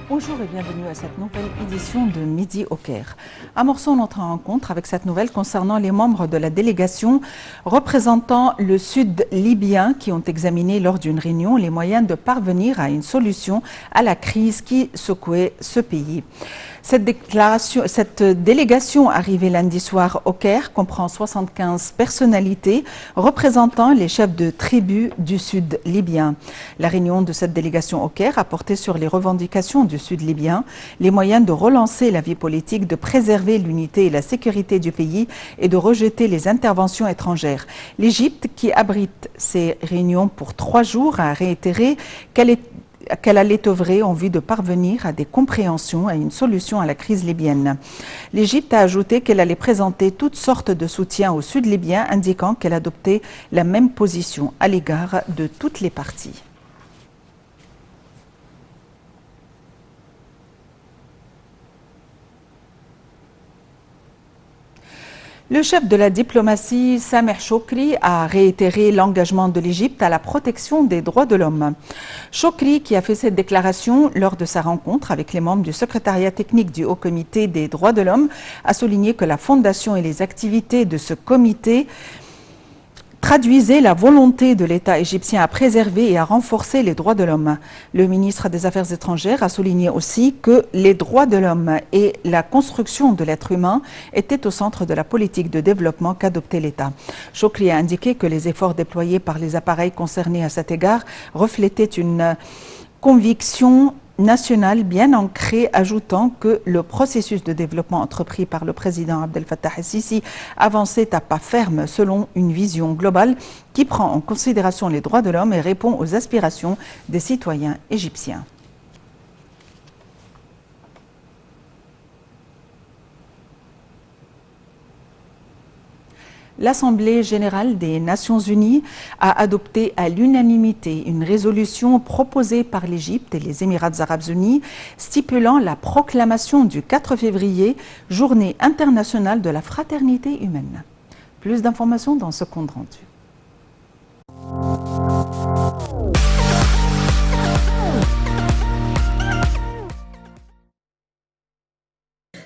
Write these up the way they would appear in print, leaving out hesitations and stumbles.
Bonjour et bienvenue à cette nouvelle édition de Midi au Caire. Amorçons notre rencontre avec cette nouvelle concernant les membres de la délégation représentant le sud libyen qui ont examiné lors d'une réunion les moyens de parvenir à une solution à la crise qui secouait ce pays. Cette délégation arrivée lundi soir au Caire comprend 75 personnalités représentant les chefs de tribus du sud libyen. La réunion de cette délégation au Caire a porté sur les revendications du sud libyen, les moyens de relancer la vie politique, de préserver l'unité et la sécurité du pays et de rejeter les interventions étrangères. L'Égypte, qui abrite ces réunions pour 3 jours, a réitéré qu'elle allait œuvrer en vue de parvenir à des compréhensions et une solution à la crise libyenne. L'Égypte a ajouté qu'elle allait présenter toutes sortes de soutien au sud libyen, indiquant qu'elle adoptait la même position à l'égard de toutes les parties. Le chef de la diplomatie, Sameh Choukri, a réitéré l'engagement de l'Égypte à la protection des droits de l'homme. Choukri, qui a fait cette déclaration lors de sa rencontre avec les membres du secrétariat technique du Haut Comité des droits de l'homme, a souligné que la fondation et les activités de ce comité traduisait la volonté de l'État égyptien à préserver et à renforcer les droits de l'homme. Le ministre des Affaires étrangères a souligné aussi que les droits de l'homme et la construction de l'être humain étaient au centre de la politique de développement qu'adoptait l'État. Choukri a indiqué que les efforts déployés par les appareils concernés à cet égard reflétaient une conviction nationale bien ancrée, ajoutant que le processus de développement entrepris par le président Abdel Fattah el-Sisi avançait à pas ferme selon une vision globale qui prend en considération les droits de l'homme et répond aux aspirations des citoyens égyptiens. L'Assemblée générale des Nations unies a adopté à l'unanimité une résolution proposée par l'Égypte et les Émirats arabes unis stipulant la proclamation du 4 février, journée internationale de la fraternité humaine. Plus d'informations dans ce compte rendu.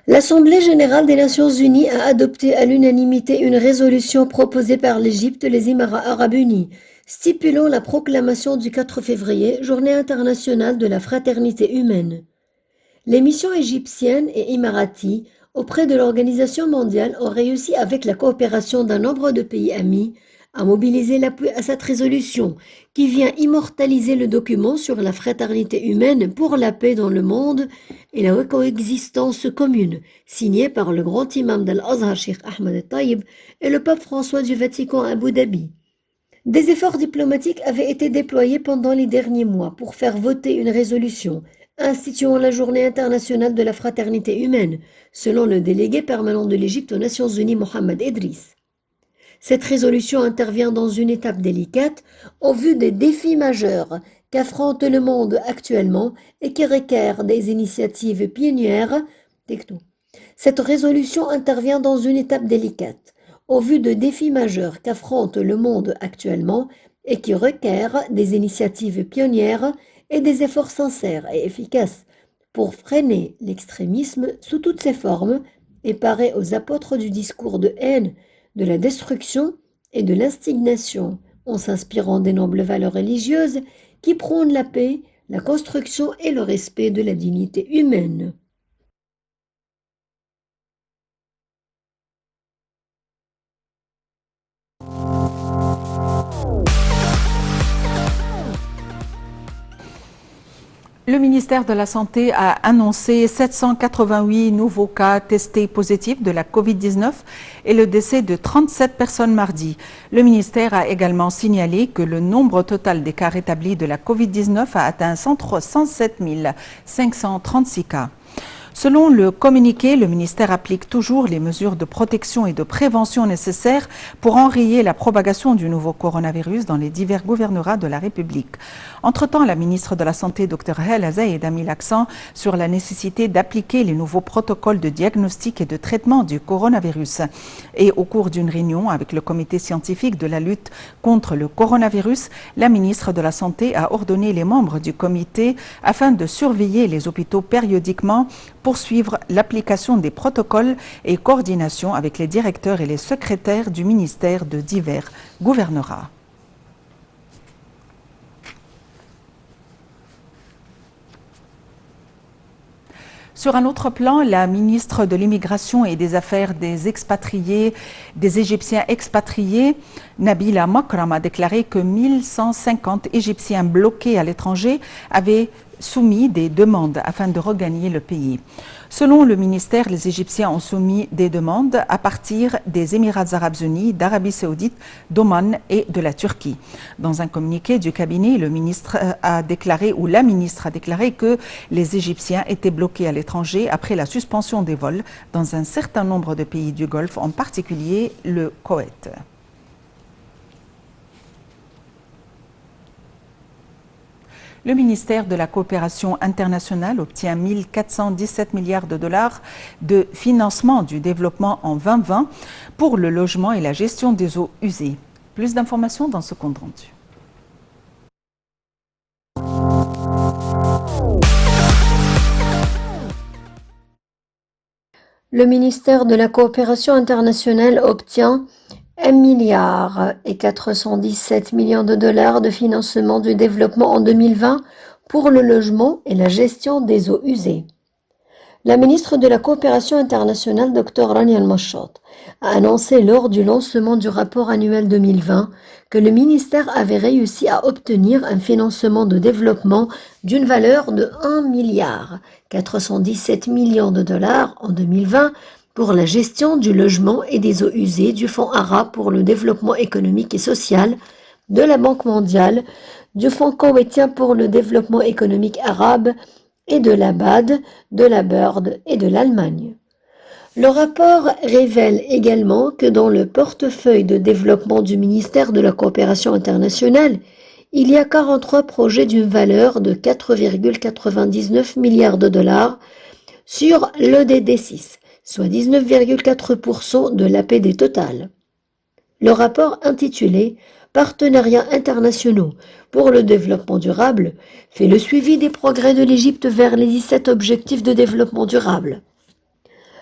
L'Assemblée générale des Nations unies a adopté à l'unanimité une résolution proposée par l'Égypte et les Émirats arabes unis, stipulant la proclamation du 4 février, journée internationale de la fraternité humaine. Les missions égyptiennes et émiraties auprès de l'Organisation mondiale ont réussi, avec la coopération d'un nombre de pays amis, à mobiliser l'appui à cette résolution qui vient immortaliser le document sur la fraternité humaine pour la paix dans le monde et la coexistence commune, signé par le grand imam d'Al-Azhar, Cheikh Ahmed Taïb, et le pape François du Vatican à Abu Dhabi. Des efforts diplomatiques avaient été déployés pendant les derniers mois pour faire voter une résolution instituant la journée internationale de la fraternité humaine, selon le délégué permanent de l'Égypte aux Nations unies, Mohamed Idriss. Cette résolution intervient dans une étape délicate au vu des défis majeurs qu'affronte le monde actuellement et qui requièrent des initiatives pionnières. Cette résolution intervient dans une étape délicate au vu de défis majeurs qu'affronte le monde actuellement et qui requièrent des initiatives pionnières et des efforts sincères et efficaces pour freiner l'extrémisme sous toutes ses formes et parer aux apôtres du discours de haine, de la destruction et de l'instignation, en s'inspirant des nobles valeurs religieuses qui prônent la paix, la construction et le respect de la dignité humaine. Le ministère de la Santé a annoncé 788 nouveaux cas testés positifs de la Covid-19 et le décès de 37 personnes mardi. Le ministère a également signalé que le nombre total des cas rétablis de la Covid-19 a atteint 107 536 cas. Selon le communiqué, le ministère applique toujours les mesures de protection et de prévention nécessaires pour enrayer la propagation du nouveau coronavirus dans les divers gouvernorats de la République. Entre-temps, la ministre de la Santé, Dr Hala Zaïd, a mis l'accent sur la nécessité d'appliquer les nouveaux protocoles de diagnostic et de traitement du coronavirus. Et au cours d'une réunion avec le comité scientifique de la lutte contre le coronavirus, la ministre de la Santé a ordonné les membres du comité afin de surveiller les hôpitaux périodiquement, poursuivre l'application des protocoles et coordination avec les directeurs et les secrétaires du ministère de divers gouvernorats. Sur un autre plan, la ministre de l'Immigration et des Affaires des expatriés, des Égyptiens expatriés, Nabila Makram, a déclaré que 1150 Égyptiens bloqués à l'étranger avaient soumis des demandes afin de regagner le pays. Selon le ministère, les Égyptiens ont soumis des demandes à partir des Émirats arabes unis, d'Arabie saoudite, d'Oman et de la Turquie. Dans un communiqué du cabinet, le ministre a déclaré, ou la ministre a déclaré, que les Égyptiens étaient bloqués à l'étranger après la suspension des vols dans un certain nombre de pays du Golfe, en particulier le Koweït. Le ministère de la Coopération internationale obtient 1417 milliards de dollars de financement du développement en 2020 pour le logement et la gestion des eaux usées. Plus d'informations dans ce compte rendu. Le ministère de la Coopération internationale obtient 1 milliard et 417 millions de dollars de financement du développement en 2020 pour le logement et la gestion des eaux usées. La ministre de la Coopération internationale, Dr Rania Al-Mashat, a annoncé lors du lancement du rapport annuel 2020 que le ministère avait réussi à obtenir un financement de développement d'une valeur de 1 milliard 417 millions de dollars en 2020 pour la gestion du logement et des eaux usées du Fonds arabe pour le développement économique et social, de la Banque mondiale, du Fonds koweïtien pour le développement économique arabe et de la BAD, de la BIRD et de l'Allemagne. Le rapport révèle également que dans le portefeuille de développement du ministère de la Coopération internationale, il y a 43 projets d'une valeur de 4,99 milliards de dollars sur l'ODD 6, soit 19,4% de l'APD total. Le rapport intitulé « Partenariats internationaux pour le développement durable » fait le suivi des progrès de l'Égypte vers les 17 objectifs de développement durable.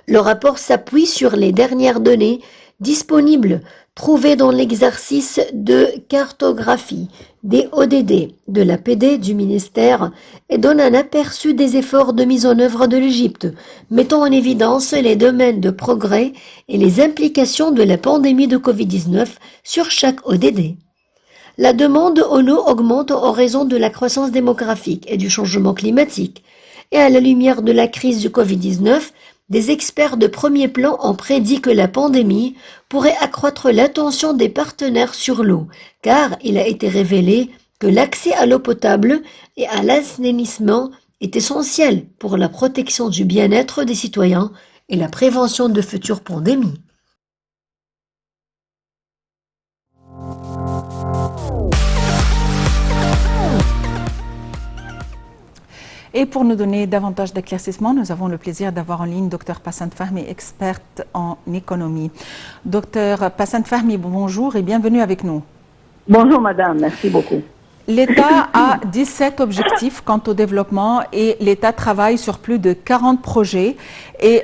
Le rapport s'appuie sur les dernières données disponibles trouvées dans l'exercice de cartographie des ODD de l'APD du ministère et donne un aperçu des efforts de mise en œuvre de l'Égypte, mettant en évidence les domaines de progrès et les implications de la pandémie de Covid-19 sur chaque ODD. La demande en eau augmente en raison de la croissance démographique et du changement climatique, et à la lumière de la crise du Covid-19, des experts de premier plan ont prédit que la pandémie pourrait accroître l'attention des partenaires sur l'eau, car il a été révélé que l'accès à l'eau potable et à l'assainissement est essentiel pour la protection du bien-être des citoyens et la prévention de futures pandémies. Et pour nous donner davantage d'éclaircissements, nous avons le plaisir d'avoir en ligne Dr Passant Fahmi, experte en économie. Dr Passant Fahmi, bonjour et bienvenue avec nous. Bonjour madame, merci beaucoup. L'État a 17 objectifs quant au développement et l'État travaille sur plus de 40 projets. Et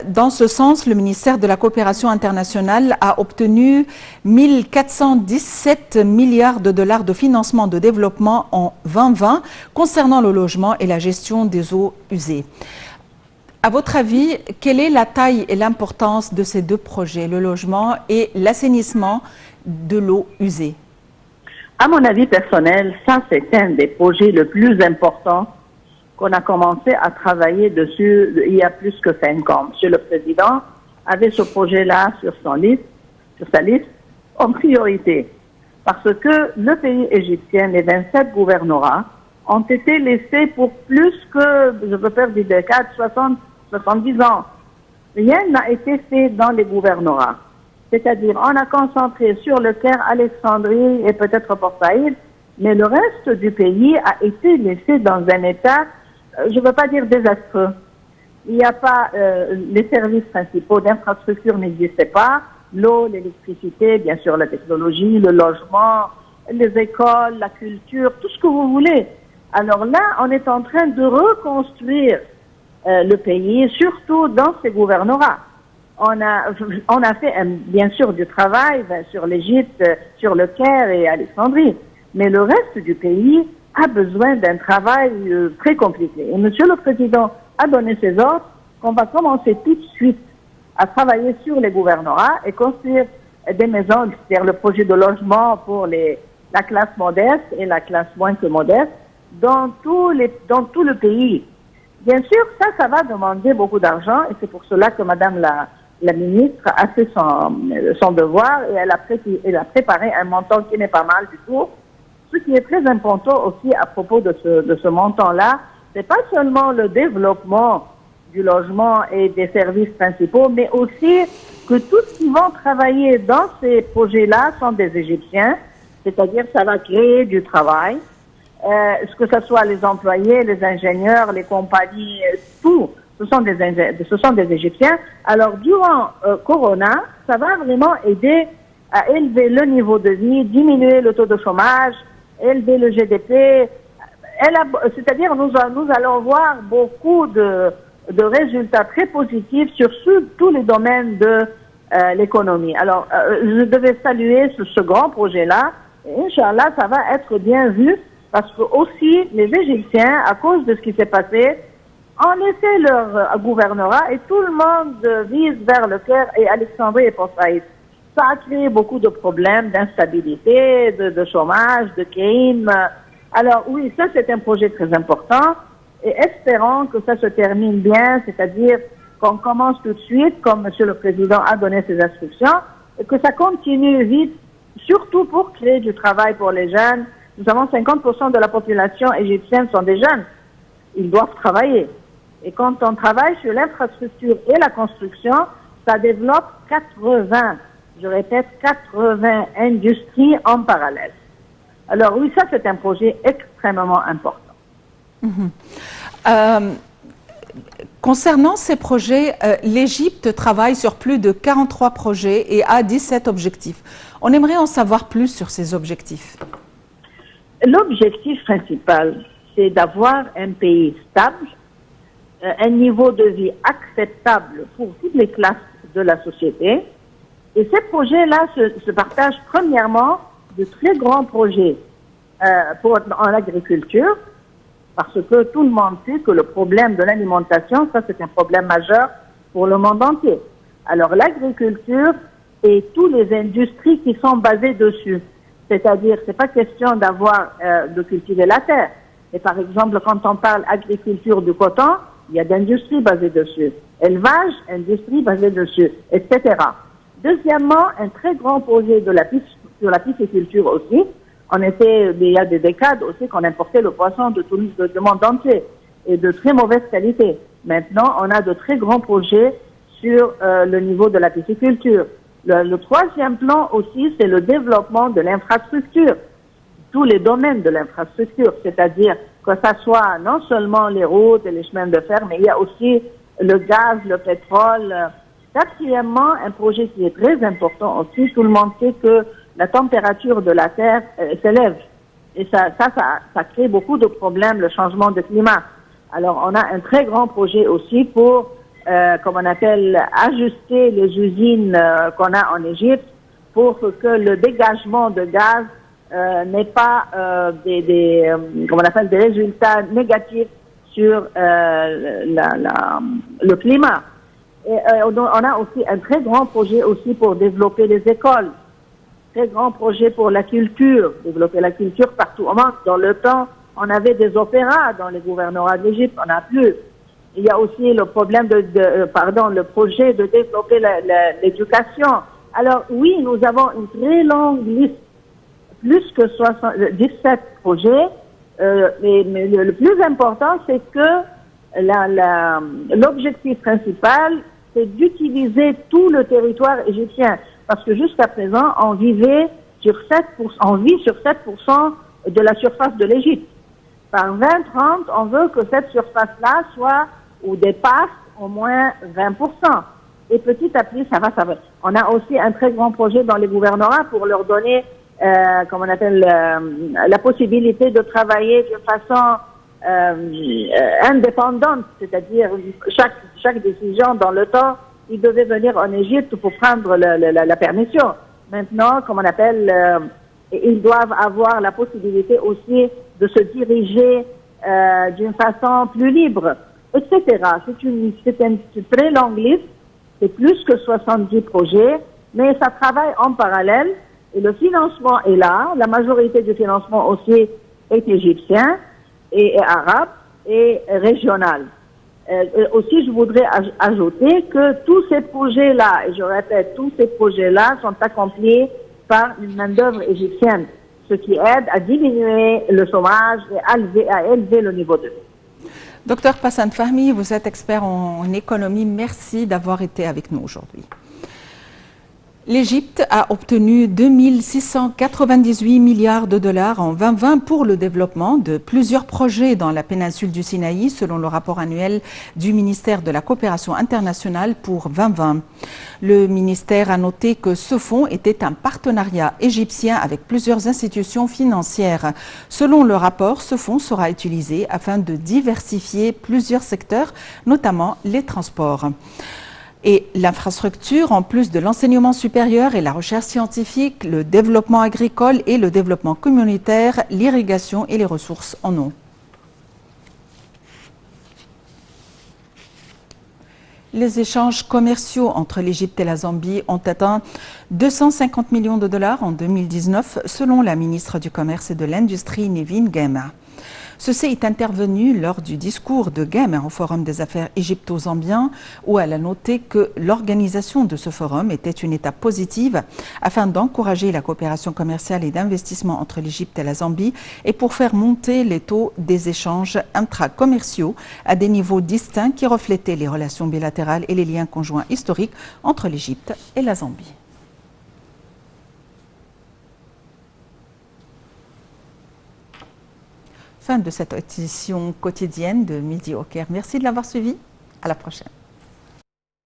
dans ce sens, le ministère de la Coopération internationale a obtenu 1417 milliards de dollars de financement de développement en 2020 concernant le logement et la gestion des eaux usées. À votre avis, quelle est la taille et l'importance de ces deux projets, le logement et l'assainissement de l'eau usée? À mon avis personnel, ça c'est un des projets les plus importants qu'on a commencé à travailler dessus il y a plus que 5 ans. Monsieur le Président avait ce projet-là sur sa liste en priorité. Parce que le pays égyptien, les 27 gouvernorats, ont été laissés pour plus que, je peux faire des décades, 60 70 ans. Rien n'a été fait dans les gouvernorats. C'est-à-dire, on a concentré sur le Caire, Alexandrie et peut-être Port Saïd, mais le reste du pays a été laissé dans un état, je ne veux pas dire désastreux. Il n'y a pas, les services principaux d'infrastructure n'existaient pas, l'eau, l'électricité, bien sûr la technologie, le logement, les écoles, la culture, tout ce que vous voulez. Alors là, on est en train de reconstruire le pays, surtout dans ces gouvernorats. On a fait bien sûr du travail sur l'Égypte, sur le Caire et Alexandrie, mais le reste du pays a besoin d'un travail très compliqué. Et Monsieur le Président a donné ses ordres qu'on va commencer tout de suite à travailler sur les gouvernorats et construire des maisons, c'est-à-dire le projet de logement pour la classe modeste et la classe moins que modeste dans tout le pays. Bien sûr, ça va demander beaucoup d'argent et c'est pour cela que Madame la ministre a fait son devoir et elle a préparé un montant qui n'est pas mal du tout. Ce qui est très important aussi à propos de ce montant-là, c'est pas seulement le développement du logement et des services principaux, mais aussi que tous ceux qui vont travailler dans ces projets-là sont des Égyptiens, c'est-à-dire ça va créer du travail, que ce soit les employés, les ingénieurs, les compagnies, tout, ce sont des Égyptiens. Alors durant Corona, ça va vraiment aider à élever le niveau de vie, diminuer le taux de chômage, élever le GDP. C'est-à-dire nous allons voir beaucoup de résultats très positifs sur tous les domaines de l'économie. Alors, je devais saluer ce grand projet-là. Et Inch'Allah, ça va être bien vu parce que aussi les Égyptiens, à cause de ce qui s'est passé, ont laissé leur gouvernorat et tout le monde vise vers le Caire et Alexandrie et Port Saïd. Ça a créé beaucoup de problèmes d'instabilité, de chômage, de crime. Alors oui, ça c'est un projet très important et espérons que ça se termine bien, c'est-à-dire qu'on commence tout de suite, comme Monsieur le Président a donné ses instructions, et que ça continue vite, surtout pour créer du travail pour les jeunes. Nous avons 50% de la population égyptienne sont des jeunes. Ils doivent travailler. Et quand on travaille sur l'infrastructure et la construction, ça développe 80, je répète, 80 industries en parallèle. Alors oui, ça c'est un projet extrêmement important. Concernant ces projets, l'Égypte travaille sur plus de 43 projets et a 17 objectifs. On aimerait en savoir plus sur ces objectifs. L'objectif principal, c'est d'avoir un pays stable, un niveau de vie acceptable pour toutes les classes de la société. Et ces projets-là se partagent premièrement de très grands projets en agriculture, parce que tout le monde sait que le problème de l'alimentation, ça c'est un problème majeur pour le monde entier. Alors l'agriculture et toutes les industries qui sont basées dessus, c'est-à-dire c'est pas question de cultiver la terre. Et par exemple, quand on parle agriculture du coton, il y a d'industries basées dessus. Élevage, industrie basée dessus, etc. Deuxièmement, un très grand projet sur la pisciculture aussi. Il y a des décades aussi qu'on importait le poisson de tout le monde entier et de très mauvaise qualité. Maintenant, on a de très grands projets sur le niveau de la pisciculture. Le troisième plan aussi, c'est le développement de l'infrastructure. Tous les domaines de l'infrastructure, c'est-à-dire que ça soit non seulement les routes et les chemins de fer, mais il y a aussi le gaz, le pétrole. Quatrièmement, un projet qui est très important aussi, tout le monde sait que la température de la Terre s'élève. Et ça crée beaucoup de problèmes, le changement de climat. Alors, on a un très grand projet aussi pour, comme on appelle, ajuster les usines qu'on a en Égypte pour que le dégagement de gaz n'ait pas des résultats négatifs sur le climat. Et on a aussi un très grand projet aussi pour développer les écoles. Très grand projet pour la culture, développer la culture partout au monde. Dans le temps, on avait des opéras dans les gouvernorats d'Égypte, on n'a plus. Il y a aussi le problème le projet de développer l'éducation. Alors oui, nous avons une très longue liste, plus que 17 projets, mais le plus important, c'est que l'objectif principal, c'est d'utiliser tout le territoire égyptien. Parce que jusqu'à présent, on vit sur 7% de la surface de l'Égypte. Par 2030, on veut que cette surface-là soit ou dépasse au moins 20%. Et petit à petit, ça va. On a aussi un très grand projet dans les gouvernorats pour leur donner, la possibilité de travailler de façon indépendante, c'est-à-dire chaque décision dans le temps, ils devaient venir en Égypte pour prendre la permission. Maintenant, ils doivent avoir la possibilité aussi de se diriger d'une façon plus libre, etc. C'est une très longue liste, c'est plus que 70 projets, mais ça travaille en parallèle et le financement est là. La majorité du financement aussi est égyptien et arabe et régional. Aussi, je voudrais ajouter que tous ces projets-là, et je répète, tous ces projets-là sont accomplis par une main-d'œuvre égyptienne, ce qui aide à diminuer le chômage et à élever le niveau de vie. Docteur Passan Fahmi, vous êtes expert en économie. Merci d'avoir été avec nous aujourd'hui. L'Égypte a obtenu 2698 milliards de dollars en 2020 pour le développement de plusieurs projets dans la péninsule du Sinaï, selon le rapport annuel du ministère de la Coopération internationale pour 2020. Le ministère a noté que ce fonds était un partenariat égyptien avec plusieurs institutions financières. Selon le rapport, ce fonds sera utilisé afin de diversifier plusieurs secteurs, notamment les transports. Et l'infrastructure, en plus de l'enseignement supérieur et la recherche scientifique, le développement agricole et le développement communautaire, l'irrigation et les ressources en eau. Les échanges commerciaux entre l'Égypte et la Zambie ont atteint 250 millions de dollars en 2019, selon la ministre du Commerce et de l'Industrie, Nevin Gema. Ceci est intervenu lors du discours de Gema au Forum des affaires égypto-zambien, où elle a noté que l'organisation de ce forum était une étape positive afin d'encourager la coopération commerciale et d'investissement entre l'Égypte et la Zambie et pour faire monter les taux des échanges intracommerciaux à des niveaux distincts qui reflétaient les relations bilatérales et les liens conjoints historiques entre l'Égypte et la Zambie. Fin de cette édition quotidienne de Midi au Caire. Merci de l'avoir suivi. À la prochaine.